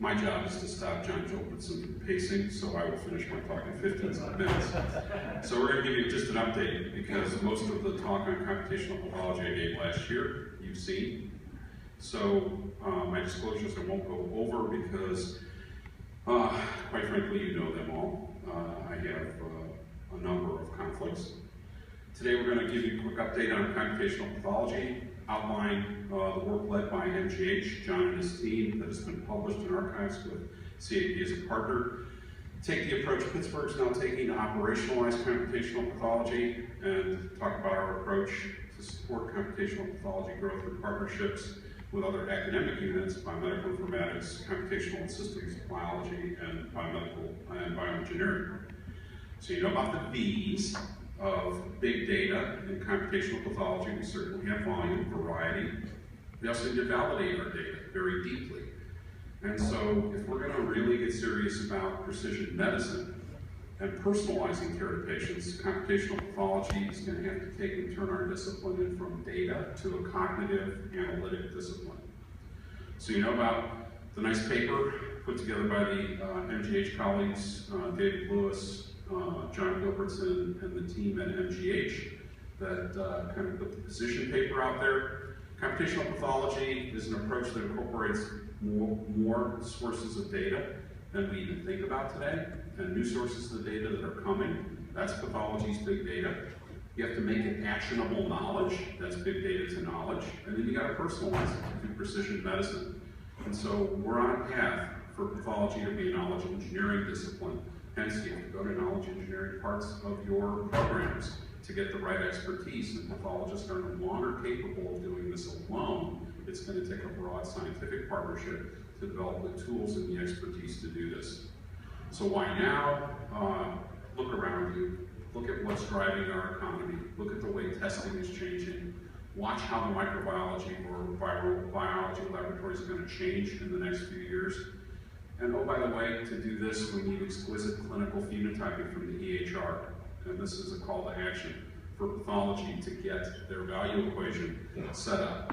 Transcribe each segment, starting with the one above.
My job is to stop John Gilbertson from pacing, so I will finish my talk in 15 minutes. So we're going to give you just an update, because most of the talk on computational pathology I gave last year, you've seen. So my disclosures I won't go over because, quite frankly, you know them all. I have a number of conflicts. Today we're going to give you a quick update on computational pathology, outline the work led by MGH, John and his team, that has been published in archives with CAP as a partner. Take the approach Pittsburgh is now taking to operationalize computational pathology, and talk about our approach to support computational pathology growth through partnerships with other academic units, biomedical informatics, computational and systems biology, and biomedical and bioengineering. So you know about the V's of big data in computational pathology. We certainly have volume, variety. We also need to validate our data very deeply. And so if we're going to really get serious about precision medicine and personalizing care to patients, computational pathology is going to have to take and turn our discipline in from data to a cognitive analytic discipline. So you know about the nice paper put together by the MGH colleagues, David Lewis, John Gilbertson, and the team at MGH that kind of put the position paper out there. Computational pathology is an approach that incorporates more sources of data than we even think about today, and new sources of data that are coming. That's pathology's big data. You have to make it actionable knowledge. That's big data to knowledge. And then you got to personalize it through precision medicine. And so we're on a path for pathology to be a knowledge engineering discipline. Hence, you have to go to knowledge engineering parts of your programs to get the right expertise. And pathologists are no longer capable of doing this alone. It's going to take a broad scientific partnership to develop the tools and the expertise to do this. So why now? Look around you. Look at what's driving our economy. Look at the way testing is changing. Watch how the microbiology or viral biology laboratory is going to change in the next few years. And oh, by the way, to do this, we need exquisite clinical phenotyping from the EHR. And this is a call to action for pathology to get their value equation set up.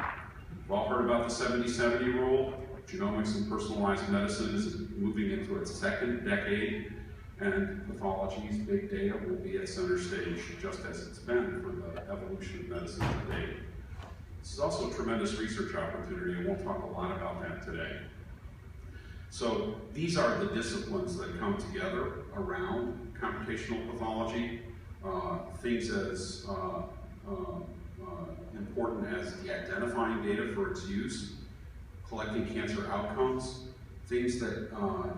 We've all heard about the 70-70 rule. Genomics and personalized medicine is moving into its second decade, and pathology's big data will be at center stage, just as it's been for the evolution of medicine to date. This is also a tremendous research opportunity, and we'll talk a lot about that today. So these are the disciplines that come together around computational pathology. Things as important as the identifying data for its use, collecting cancer outcomes, things that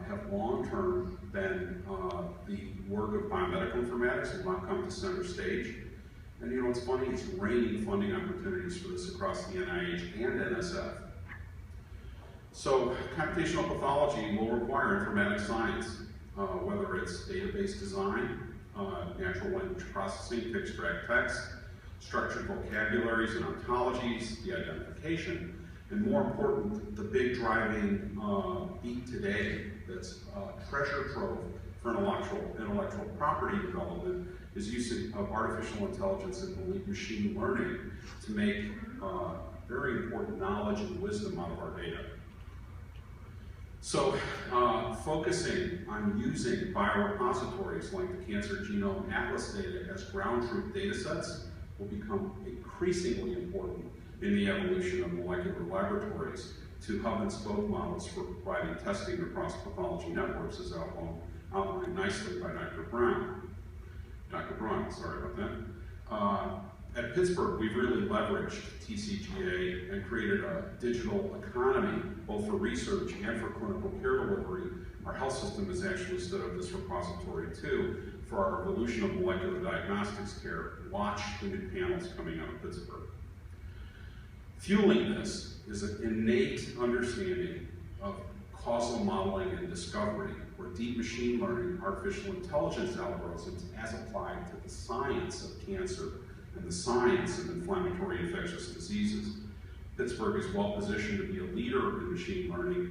have long-term been the work of biomedical informatics will now come to center stage. And you know what's funny? It's raining funding opportunities for this across the NIH and NSF. So computational pathology will require informatics science, whether it's database design, natural language processing to extract text, structured vocabularies and ontologies, the identification, and more important, the big driving beat today that's treasure trove for intellectual property development is use of artificial intelligence and machine learning to make very important knowledge and wisdom out of our data. So focusing on using biorepositories like the Cancer Genome Atlas data as ground truth data sets will become increasingly important in the evolution of molecular laboratories to hub and spoke models for providing testing across pathology networks, as outlined nicely by Dr. Braun, sorry about that. At Pittsburgh, we've really leveraged TCGA and created a digital economy, both for research and for clinical care delivery. Our health system has actually stood up this repository too for our evolution of molecular diagnostics care. Watch the new panels coming out of Pittsburgh. Fueling this is an innate understanding of causal modeling and discovery, where deep machine learning, artificial intelligence algorithms as applied to the science of cancer and the science of inflammatory infectious diseases. Pittsburgh is well positioned to be a leader in machine learning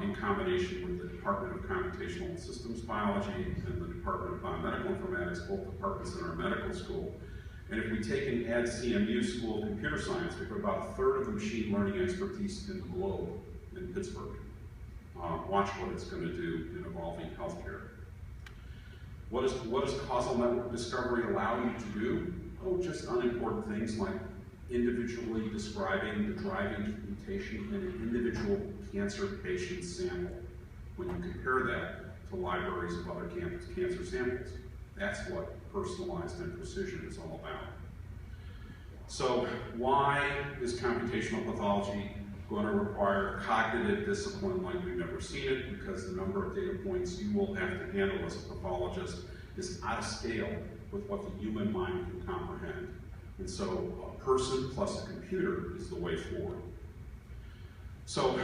in combination with the Department of Computational and Systems Biology and the Department of Biomedical Informatics, both departments in our medical school. And if we take and add CMU School of Computer Science, we have about a third of the machine learning expertise in the globe in Pittsburgh. Watch what it's going to do in evolving healthcare. What does causal network discovery allow you to do? Oh, just unimportant things like individually describing the driving mutation in an individual cancer patient sample. When you compare that to libraries of other cancer samples, that's what personalized and precision is all about. So why is computational pathology going to require cognitive discipline like we've never seen it? Because the number of data points you will have to handle as a pathologist is out of scale with what the human mind can comprehend. And so a person plus a computer is the way forward. So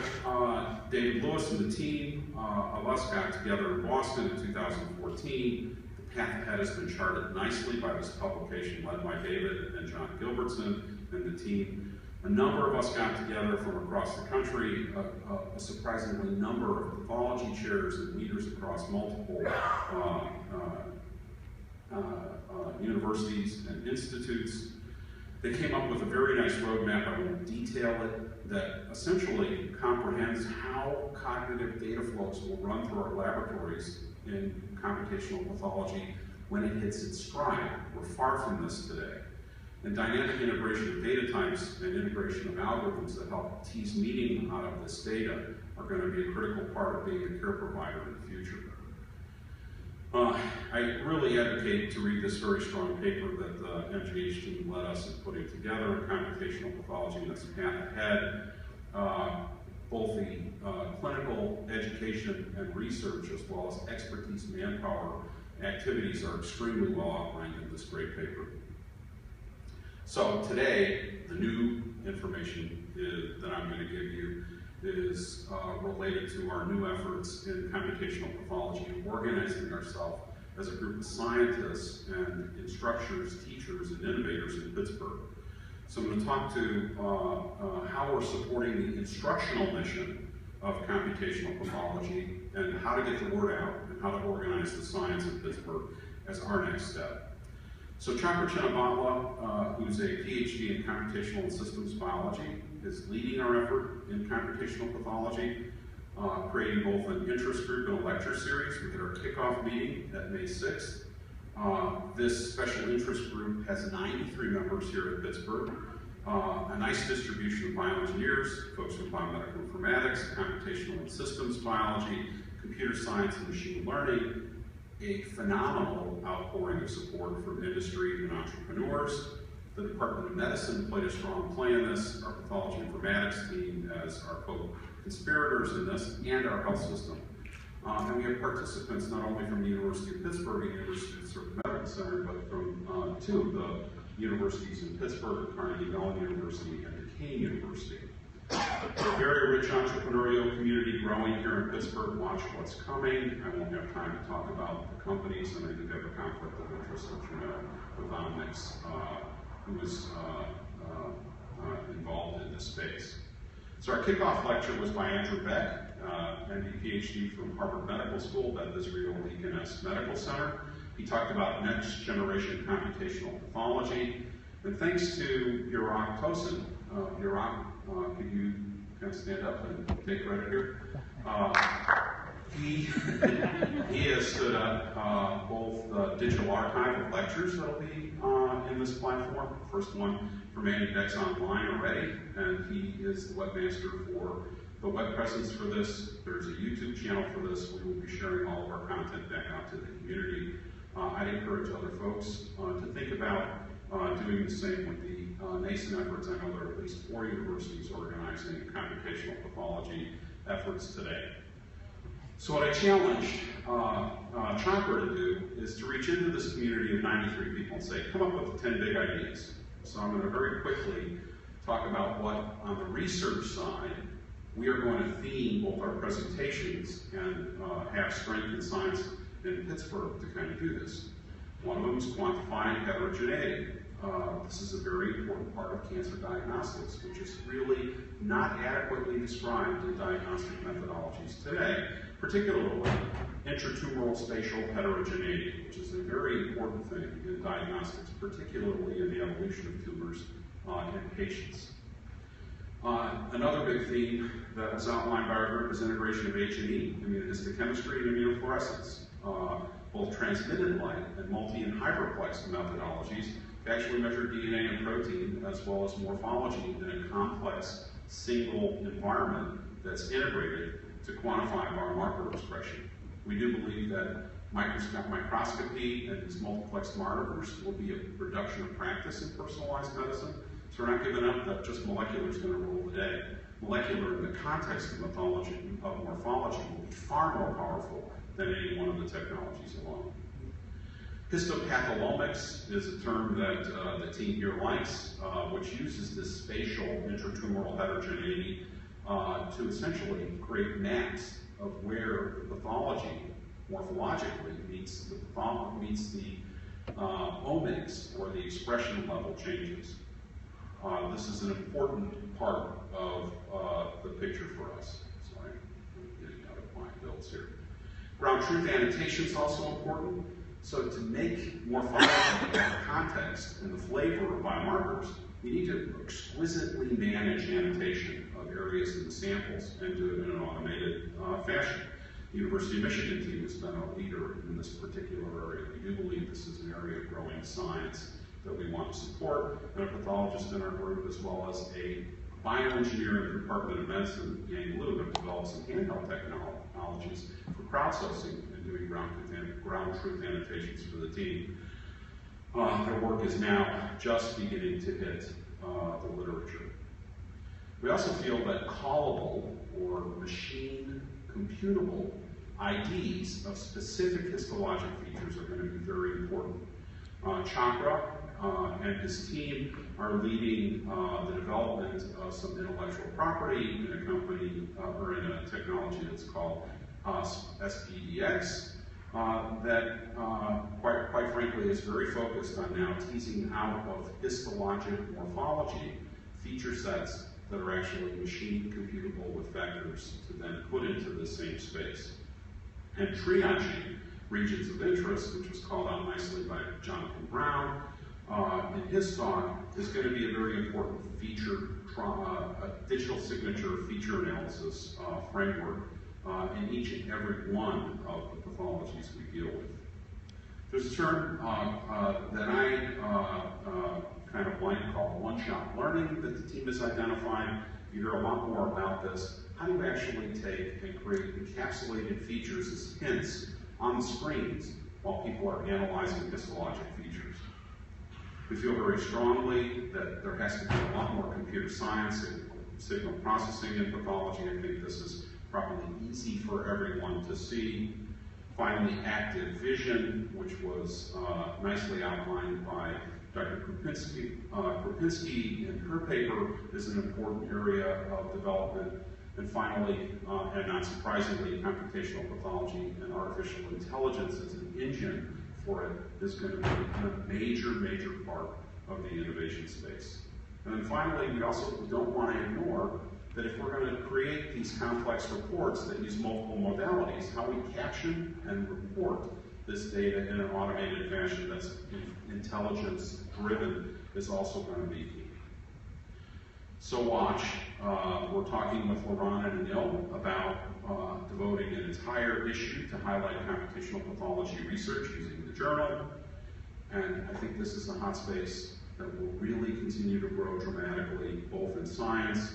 David Lewis and the team of us got together in Boston in 2014. The path ahead has been charted nicely by this publication led by David and John Gilbertson and the team. A number of us got together from across the country, a surprisingly number of pathology chairs and leaders across multiple universities and institutes. They came up with a very nice roadmap, I won't detail it, that essentially comprehends how cognitive data flows will run through our laboratories in computational pathology when it hits its stride. We're far from this today. And dynamic integration of data types and integration of algorithms that help tease meaning out of this data are going to be a critical part of being a care provider in the future. I really advocate to read this very strong paper that the MGH team led us in putting together on computational pathology and its path ahead. Both the clinical education and research as well as expertise manpower activities are extremely well outlined in this great paper. So today, the new information that I'm going to give you is related to our new efforts in computational pathology and organizing ourselves as a group of scientists and instructors, teachers, and innovators in Pittsburgh. So I'm going to talk to how we're supporting the instructional mission of computational pathology and how to get the word out and how to organize the science in Pittsburgh as our next step. So Chakra Chinnabatla, who's a PhD in computational and systems biology, is leading our effort in computational pathology, creating both an interest group and a lecture series. We did our kickoff meeting at May 6th. This special interest group has 93 members here at Pittsburgh, a nice distribution of bioengineers, folks from biomedical informatics, computational and systems biology, computer science and machine learning, a phenomenal outpouring of support from industry and entrepreneurs. The Department of Medicine played a strong play in this, our Pathology Informatics team as our co-conspirators in this, and our health system. And we have participants not only from the University of Pittsburgh and University of Medical Center, but from two of the universities in Pittsburgh, Carnegie Mellon University and Duquesne University. A very rich entrepreneurial community growing here in Pittsburgh. Watch what's coming. I won't have time to talk about the companies, and I do have a conflict of interest, which you know, with Omnix, who is involved in this space. So our kickoff lecture was by Andrew Beck, MD PhD from Harvard Medical School, Beth Israel Deaconess Medical Center. He talked about next generation computational pathology. And thanks to Burak Tosin, Burak, could you kind of stand up and take credit here? He has stood up both the digital archive of lectures that will be in this platform. First one for Manny Beck's online already, and he is the webmaster for the web presence for this. There's a YouTube channel for this. We will be sharing all of our content back out to the community. I'd encourage other folks to think about doing the same with the nascent efforts. I know there are at least 4 universities organizing computational pathology efforts today. So what I challenged Chakra to do is to reach into this community of 93 people and say, come up with 10 big ideas. So I'm going to very quickly talk about what, on the research side, we are going to theme both our presentations and have strength in science in Pittsburgh to kind of do this. One of them is quantifying heterogeneity. This is a very important part of cancer diagnostics, which is really not adequately described in diagnostic methodologies today, particularly intratumoral spatial heterogeneity, which is a very important thing in diagnostics, particularly in the evolution of tumors in patients. Another big theme that was outlined by our group is integration of H&E, immunohistochemistry and immunofluorescence, both transmitted light and multi and hyperplex methodologies to actually measure DNA and protein as well as morphology in a complex single environment that's integrated to quantify biomarker expression. We do believe that microscopy and these multiplex markers will be a reduction of practice in personalized medicine. So we're not giving up that just molecular is going to rule the day. Molecular in the context of morphology will be far more powerful than any one of the technologies alone. Histopatholomics is a term that the team here likes, which uses this spatial intratumoral heterogeneity to essentially create maps of where the pathology morphologically meets the omics, or the expression level changes. This is an important part of the picture for us. Sorry, I'm getting out of my builds here. Ground truth annotation is also important. So to make morphology the context and the flavor of biomarkers, you need to exquisitely manage annotation of areas in the samples and do it in an automated fashion. The University of Michigan team has been a leader in this particular area. We do believe this is an area of growing science that we want to support, and a pathologist in our group, as well as a bioengineer in the Department of Medicine, Yang Liu, have developed some handheld technologies for crowdsourcing and doing ground truth annotations for the team. Their work is now just beginning to hit the literature. We also feel that callable or machine computable IDs of specific histologic features are going to be very important. Chakra and his team are leading the development of some intellectual property in a company or in a technology that's called SPDX that quite frankly is very focused on now teasing out of histologic morphology feature sets that are actually machine computable with vectors to then put into the same space. And triaging regions of interest, which was called out nicely by Jonathan Brown in his talk, is going to be a very important feature, digital signature feature analysis framework in each and every one of the pathologies we deal with. There's a term that I kind of like called one-shot learning that the team has identified. You hear a lot more about this. How do you actually take and create encapsulated features as hints on the screens while people are analyzing histologic features? We feel very strongly that there has to be a lot more computer science and signal processing in pathology. I think this is probably easy for everyone to see. Finally, active vision, which was nicely outlined by Dr. Krupinski in her paper, is an important area of development. And finally, and not surprisingly, computational pathology and artificial intelligence as an engine for it is going to be a major part of the innovation space. And then finally, we also don't want to ignore that if we're going to create these complex reports that use multiple modalities, how we caption and report this data in an automated fashion that's intelligence-driven is also going to be key. So watch, we're talking with Laurent and Anil about devoting an entire issue to highlight computational pathology research using the journal. And I think this is a hot space that will really continue to grow dramatically, both in science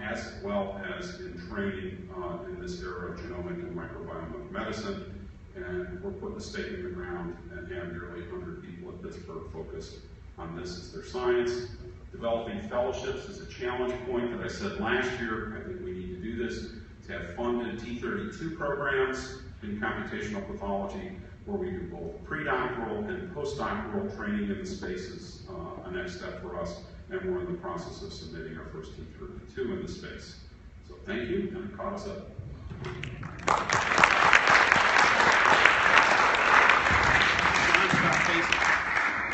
as well as in training in this era of genomic and microbiome medicine. And we're putting a stake in the ground and have nearly 100 people at Pittsburgh focused on this as their science. Developing fellowships is a challenge point that I said last year. I think we need to do this to have funded T32 programs in computational pathology where we do both pre-doctoral and post-doctoral training in the space is a next step for us, and we're in the process of submitting our first T32 in the space. So thank you, and it caught us up.